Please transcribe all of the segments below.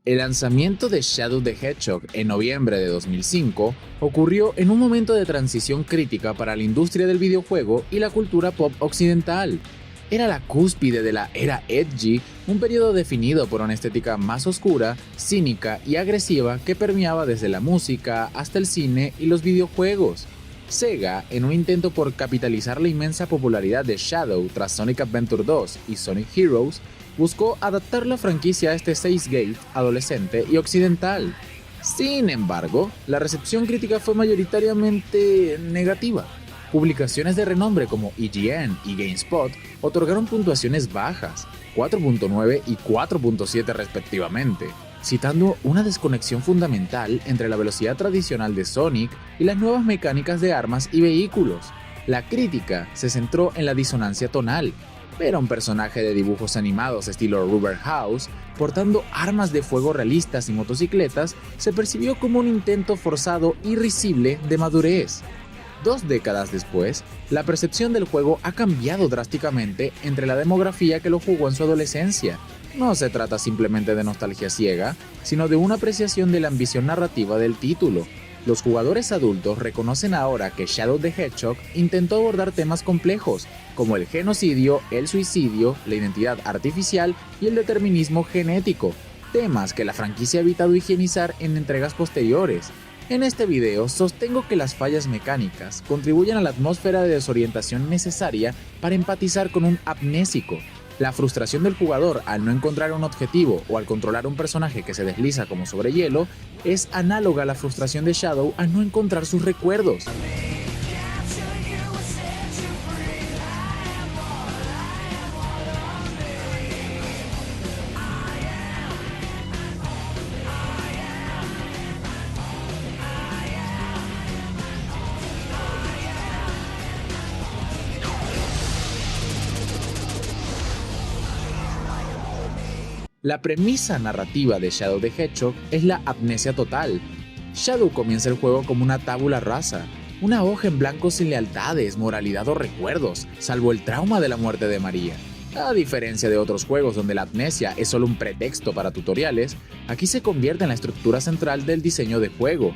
El lanzamiento de Shadow the Hedgehog en noviembre de 2005 ocurrió en un momento de transición crítica para la industria del videojuego y la cultura pop occidental. Era la cúspide de la era edgy, un periodo definido por una estética más oscura, cínica y agresiva que permeaba desde la música hasta el cine y los videojuegos. Sega, en un intento por capitalizar la inmensa popularidad de Shadow tras Sonic Adventure 2 y Sonic Heroes, buscó adaptar la franquicia a este Stage-Gate adolescente y occidental. Sin embargo, la recepción crítica fue mayoritariamente negativa. Publicaciones de renombre como IGN y GameSpot otorgaron puntuaciones bajas, 4.9 y 4.7 respectivamente, citando una desconexión fundamental entre la velocidad tradicional de Sonic y las nuevas mecánicas de armas y vehículos. La crítica se centró en la disonancia tonal. Ver a un personaje de dibujos animados estilo Rubber House portando armas de fuego realistas y motocicletas se percibió como un intento forzado y risible de madurez. 2 décadas después, la percepción del juego ha cambiado drásticamente entre la demografía que lo jugó en su adolescencia. No se trata simplemente de nostalgia ciega, sino de una apreciación de la ambición narrativa del título. Los jugadores adultos reconocen ahora que Shadow the Hedgehog intentó abordar temas complejos, como el genocidio, el suicidio, la identidad artificial y el determinismo genético, temas que la franquicia ha evitado higienizar en entregas posteriores. En este video sostengo que las fallas mecánicas contribuyen a la atmósfera de desorientación necesaria para empatizar con un amnésico. La frustración del jugador al no encontrar un objetivo o al controlar un personaje que se desliza como sobre hielo es análoga a la frustración de Shadow al no encontrar sus recuerdos. La premisa narrativa de Shadow the Hedgehog es la amnesia total. Shadow comienza el juego como una tabula rasa, una hoja en blanco sin lealtades, moralidad o recuerdos, salvo el trauma de la muerte de María. A diferencia de otros juegos donde la amnesia es solo un pretexto para tutoriales, aquí se convierte en la estructura central del diseño de juego.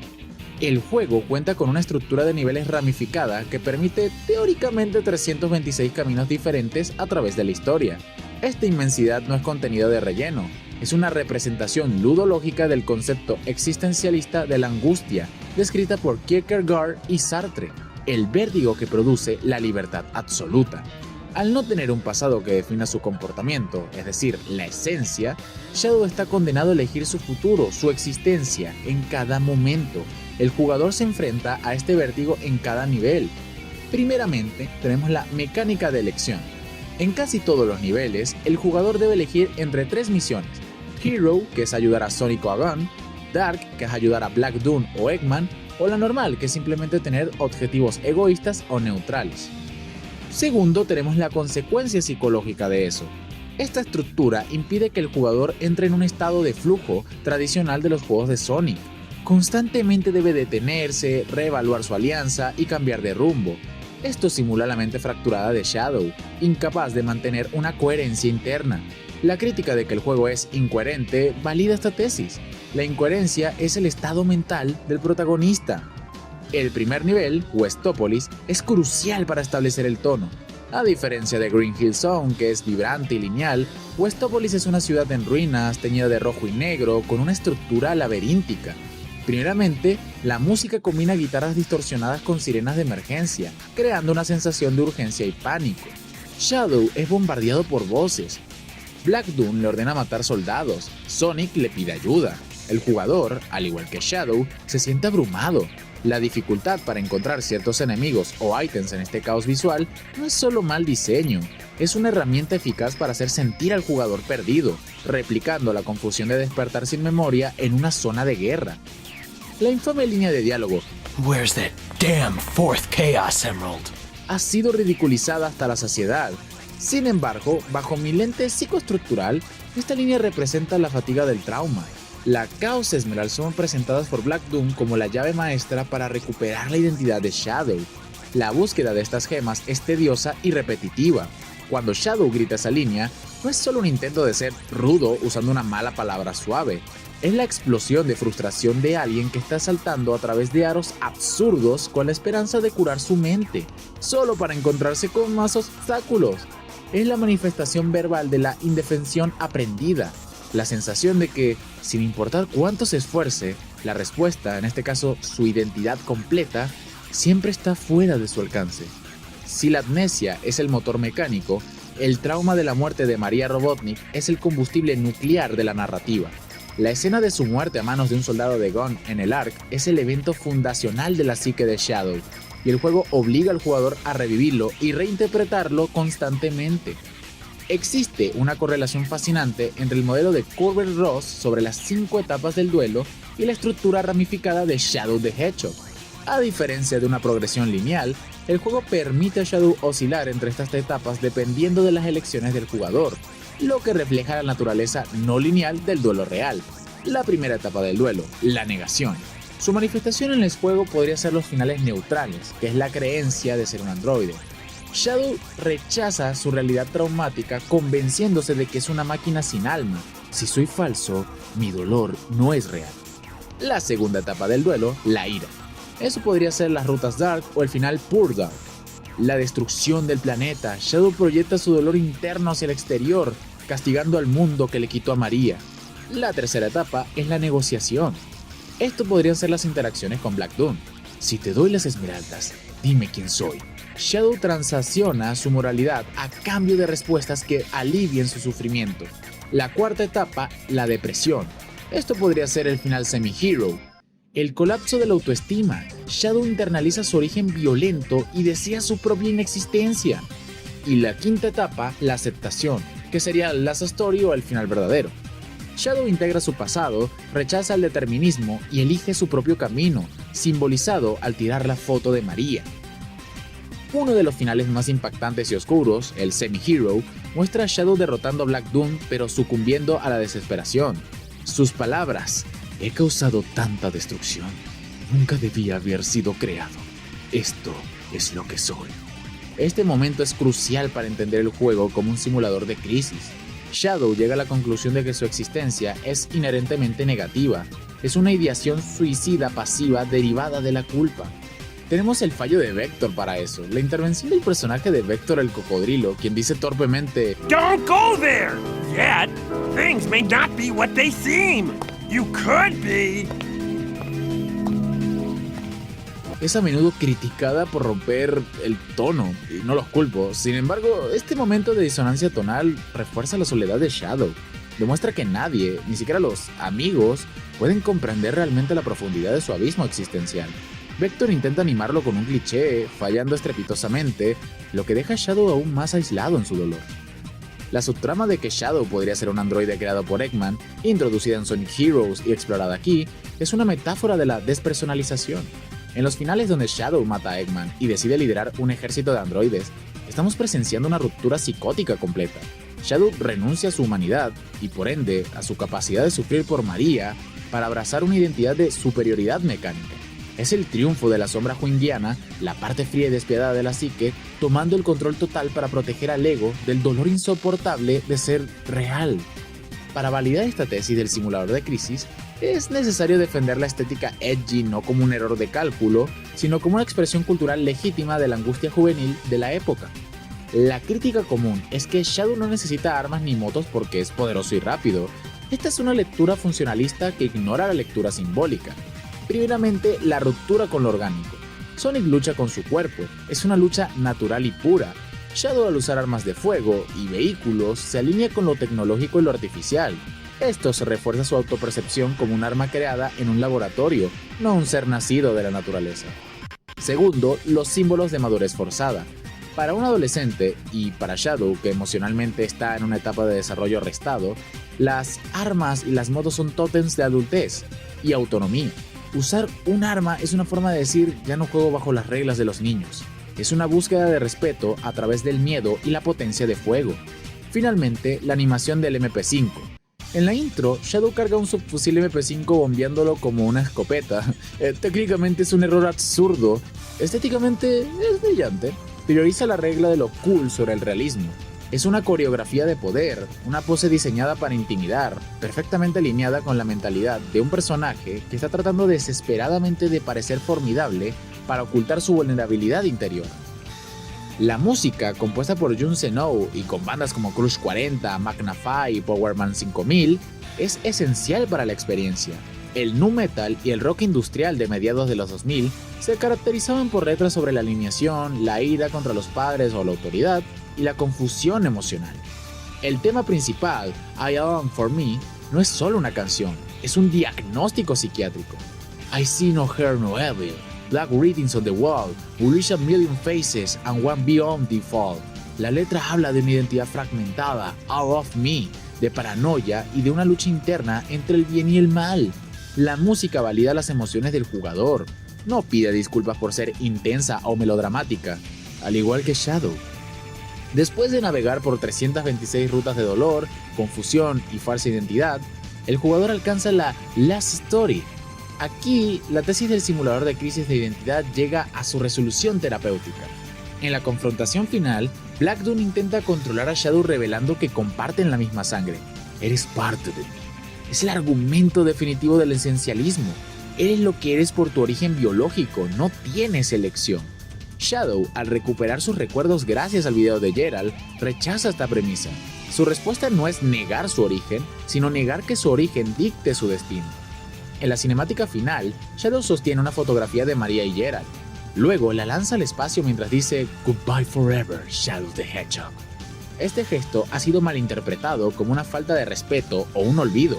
El juego cuenta con una estructura de niveles ramificada que permite teóricamente 326 caminos diferentes a través de la historia. Esta inmensidad no es contenido de relleno, es una representación ludológica del concepto existencialista de la angustia, descrita por Kierkegaard y Sartre, el vértigo que produce la libertad absoluta. Al no tener un pasado que defina su comportamiento, es decir, la esencia, Shadow está condenado a elegir su futuro, su existencia, en cada momento. El jugador se enfrenta a este vértigo en cada nivel. Primeramente, tenemos la mecánica de elección. En casi todos los niveles, el jugador debe elegir entre 3 misiones: Hero, que es ayudar a Sonic o a Gun; Dark, que es ayudar a Black Doom o Eggman; o la normal, que es simplemente tener objetivos egoístas o neutrales. Segundo, tenemos la consecuencia psicológica de eso. Esta estructura impide que el jugador entre en un estado de flujo tradicional de los juegos de Sonic. Constantemente debe detenerse, reevaluar su alianza y cambiar de rumbo. Esto simula la mente fracturada de Shadow, incapaz de mantener una coherencia interna. La crítica de que el juego es incoherente valida esta tesis. La incoherencia es el estado mental del protagonista. El primer nivel, Westopolis, es crucial para establecer el tono. A diferencia de Green Hill Zone, que es vibrante y lineal, Westopolis es una ciudad en ruinas, teñida de rojo y negro, con una estructura laberíntica. Primeramente, la música combina guitarras distorsionadas con sirenas de emergencia, creando una sensación de urgencia y pánico. Shadow es bombardeado por voces. Black Doom le ordena matar soldados, Sonic le pide ayuda. El jugador, al igual que Shadow, se siente abrumado. La dificultad para encontrar ciertos enemigos o ítems en este caos visual no es solo mal diseño, es una herramienta eficaz para hacer sentir al jugador perdido, replicando la confusión de despertar sin memoria en una zona de guerra. La infame línea de diálogo "Where's that damn fourth Chaos Emerald?" ha sido ridiculizada hasta la saciedad. Sin embargo, bajo mi lente psicoestructural, esta línea representa la fatiga del trauma. La Chaos Emerald son presentadas por Black Doom como la llave maestra para recuperar la identidad de Shadow. La búsqueda de estas gemas es tediosa y repetitiva. Cuando Shadow grita esa línea, no es solo un intento de ser rudo usando una mala palabra suave. Es la explosión de frustración de alguien que está saltando a través de aros absurdos con la esperanza de curar su mente, solo para encontrarse con más obstáculos. Es la manifestación verbal de la indefensión aprendida, la sensación de que, sin importar cuánto se esfuerce, la respuesta, en este caso su identidad completa, siempre está fuera de su alcance. Si la amnesia es el motor mecánico, el trauma de la muerte de María Robotnik es el combustible nuclear de la narrativa. La escena de su muerte a manos de un soldado de Gunn en el Ark es el evento fundacional de la psique de Shadow, y el juego obliga al jugador a revivirlo y reinterpretarlo constantemente. Existe una correlación fascinante entre el modelo de Kürbel-Ross sobre las 5 etapas del duelo y la estructura ramificada de Shadow the Hedgehog. A diferencia de una progresión lineal, el juego permite a Shadow oscilar entre estas etapas dependiendo de las elecciones del jugador, lo que refleja la naturaleza no lineal del duelo real. La primera etapa del duelo, la negación. Su manifestación en el juego podría ser los finales neutrales, que es la creencia de ser un androide. Shadow rechaza su realidad traumática convenciéndose de que es una máquina sin alma. Si soy falso, mi dolor no es real. La segunda etapa del duelo, la ira. Eso podría ser las rutas Dark o el final Pure Dark. La destrucción del planeta. Shadow proyecta su dolor interno hacia el exterior, castigando al mundo que le quitó a María. La tercera etapa es la negociación. Esto podrían ser las interacciones con Black Doom. Si te doy las esmeraldas, dime quién soy. Shadow transacciona su moralidad a cambio de respuestas que alivien su sufrimiento. La cuarta etapa, la depresión. Esto podría ser el final semi-hero. El colapso de la autoestima. Shadow internaliza su origen violento y desea su propia inexistencia. Y la quinta etapa, la aceptación, que sería el last story o el final verdadero. Shadow integra su pasado, rechaza el determinismo y elige su propio camino, simbolizado al tirar la foto de María. Uno de los finales más impactantes y oscuros, el semi-hero, muestra a Shadow derrotando a Black Doom pero sucumbiendo a la desesperación. Sus palabras: he causado tanta destrucción, nunca debía haber sido creado. Esto es lo que soy. Este momento es crucial para entender el juego como un simulador de crisis. Shadow llega a la conclusión de que su existencia es inherentemente negativa, es una ideación suicida pasiva derivada de la culpa. Tenemos el fallo de Vector para eso, la intervención del personaje de Vector el cocodrilo, quien dice torpemente: Don't go there! Yet, things may not be what they seem. You could be. Es a menudo criticada por romper el tono, y no los culpo. Sin embargo, este momento de disonancia tonal refuerza la soledad de Shadow. Demuestra que nadie, ni siquiera los amigos, pueden comprender realmente la profundidad de su abismo existencial. Vector intenta animarlo con un cliché, fallando estrepitosamente, lo que deja a Shadow aún más aislado en su dolor. La subtrama de que Shadow podría ser un androide creado por Eggman, introducida en Sonic Heroes y explorada aquí, es una metáfora de la despersonalización. En los finales donde Shadow mata a Eggman y decide liderar un ejército de androides, estamos presenciando una ruptura psicótica completa. Shadow renuncia a su humanidad y por ende a su capacidad de sufrir por María para abrazar una identidad de superioridad mecánica. Es el triunfo de la sombra junguiana, la parte fría y despiadada de la psique, tomando el control total para proteger al ego del dolor insoportable de ser real. Para validar esta tesis del simulador de crisis, es necesario defender la estética edgy no como un error de cálculo, sino como una expresión cultural legítima de la angustia juvenil de la época. La crítica común es que Shadow no necesita armas ni motos porque es poderoso y rápido. Esta es una lectura funcionalista que ignora la lectura simbólica. Primeramente, la ruptura con lo orgánico. Sonic lucha con su cuerpo, es una lucha natural y pura. Shadow, al usar armas de fuego y vehículos, se alinea con lo tecnológico y lo artificial. Esto se refuerza su autopercepción como un arma creada en un laboratorio, no un ser nacido de la naturaleza. Segundo, los símbolos de madurez forzada. Para un adolescente, y para Shadow, que emocionalmente está en una etapa de desarrollo arrestado, las armas y las motos son tótems de adultez y autonomía. Usar un arma es una forma de decir: ya no juego bajo las reglas de los niños. Es una búsqueda de respeto a través del miedo y la potencia de fuego. Finalmente, la animación del MP5. En la intro, Shadow carga un subfusil MP5 bombeándolo como una escopeta. Técnicamente es un error absurdo. Estéticamente es brillante. Prioriza la regla de lo cool sobre el realismo. Es una coreografía de poder, una pose diseñada para intimidar, perfectamente alineada con la mentalidad de un personaje que está tratando desesperadamente de parecer formidable para ocultar su vulnerabilidad interior. La música, compuesta por Jun Se-no y con bandas como Crush 40, Magnafy y Powerman 5000, es esencial para la experiencia. El nu metal y el rock industrial de mediados de los 2000 se caracterizaban por letras sobre la alineación, la ira contra los padres o la autoridad y la confusión emocional. El tema principal, I Am For Me, no es solo una canción, es un diagnóstico psiquiátrico. I see no hair no evil, black writings on the wall, we reach a million faces and one beyond the fall. La letra habla de una identidad fragmentada, out of me, de paranoia y de una lucha interna entre el bien y el mal. La música valida las emociones del jugador, no pide disculpas por ser intensa o melodramática, al igual que Shadow. Después de navegar por 326 rutas de dolor, confusión y falsa identidad, el jugador alcanza la Last Story. Aquí, la tesis del simulador de crisis de identidad llega a su resolución terapéutica. En la confrontación final, Black Doom intenta controlar a Shadow revelando que comparten la misma sangre. Eres parte de mí. Es el argumento definitivo del esencialismo. Eres lo que eres por tu origen biológico, no tienes elección. Shadow, al recuperar sus recuerdos gracias al video de Geralt, rechaza esta premisa. Su respuesta no es negar su origen, sino negar que su origen dicte su destino. En la cinemática final, Shadow sostiene una fotografía de Maria y Geralt. Luego la lanza al espacio mientras dice "Goodbye forever, Shadow the Hedgehog". Este gesto ha sido malinterpretado como una falta de respeto o un olvido.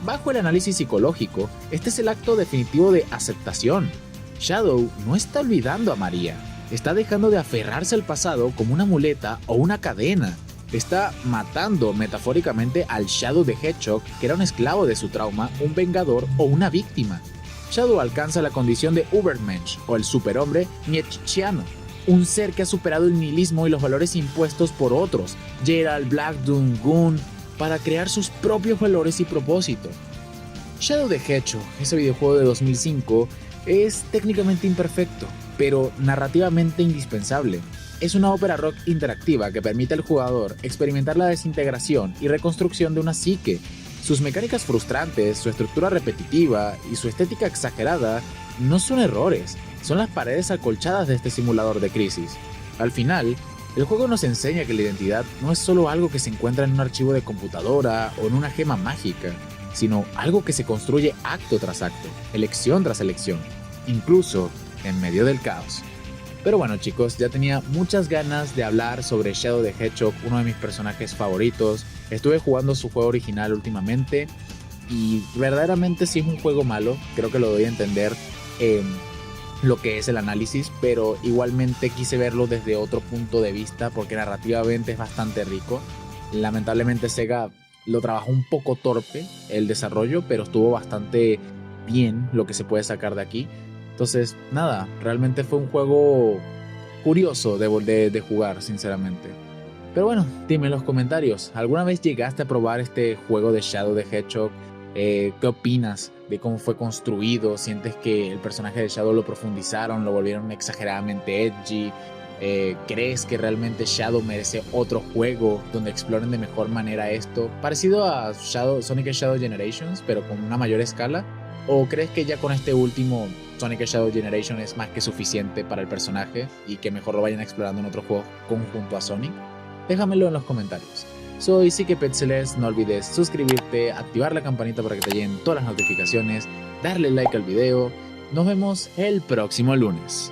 Bajo el análisis psicológico, este es el acto definitivo de aceptación. Shadow no está olvidando a Maria, está dejando de aferrarse al pasado como una muleta o una cadena. Está matando metafóricamente al Shadow the Hedgehog, que era un esclavo de su trauma, un vengador o una víctima. Shadow alcanza la condición de Ubermensch o el superhombre nietzscheano, un ser que ha superado el nihilismo y los valores impuestos por otros, Geralt, Black Doom, Gun, para crear sus propios valores y propósito. Shadow the Hedgehog, ese videojuego de 2005, es técnicamente imperfecto, pero narrativamente indispensable. Es una ópera rock interactiva que permite al jugador experimentar la desintegración y reconstrucción de una psique. Sus mecánicas frustrantes, su estructura repetitiva y su estética exagerada no son errores, son las paredes acolchadas de este simulador de crisis. Al final, el juego nos enseña que la identidad no es solo algo que se encuentra en un archivo de computadora o en una gema mágica, sino algo que se construye acto tras acto, elección tras elección, incluso en medio del caos. Pero bueno chicos, ya tenía muchas ganas de hablar sobre Shadow the Hedgehog, uno de mis personajes favoritos. Estuve jugando su juego original últimamente y verdaderamente sí es un juego malo, creo que lo doy a entender en lo que es el análisis, pero igualmente quise verlo desde otro punto de vista porque narrativamente es bastante rico. Lamentablemente Sega lo trabajó un poco torpe el desarrollo, pero estuvo bastante bien lo que se puede sacar de aquí. Entonces, nada, realmente fue un juego curioso de jugar, sinceramente. Pero bueno, dime en los comentarios, ¿alguna vez llegaste a probar este juego de Shadow the Hedgehog? ¿Qué opinas de cómo fue construido? ¿Sientes que el personaje de Shadow lo profundizaron, lo volvieron exageradamente edgy? ¿Crees que realmente Shadow merece otro juego donde exploren de mejor manera esto? Parecido a Sonic Shadow Generations, pero con una mayor escala. ¿O crees que ya con este último Sonic Shadow Generation es más que suficiente para el personaje y que mejor lo vayan explorando en otro juego conjunto a Sonic? Déjamelo en los comentarios. Soy SikePetzeles, no olvides suscribirte, activar la campanita para que te lleguen todas las notificaciones, darle like al video. Nos vemos el próximo lunes.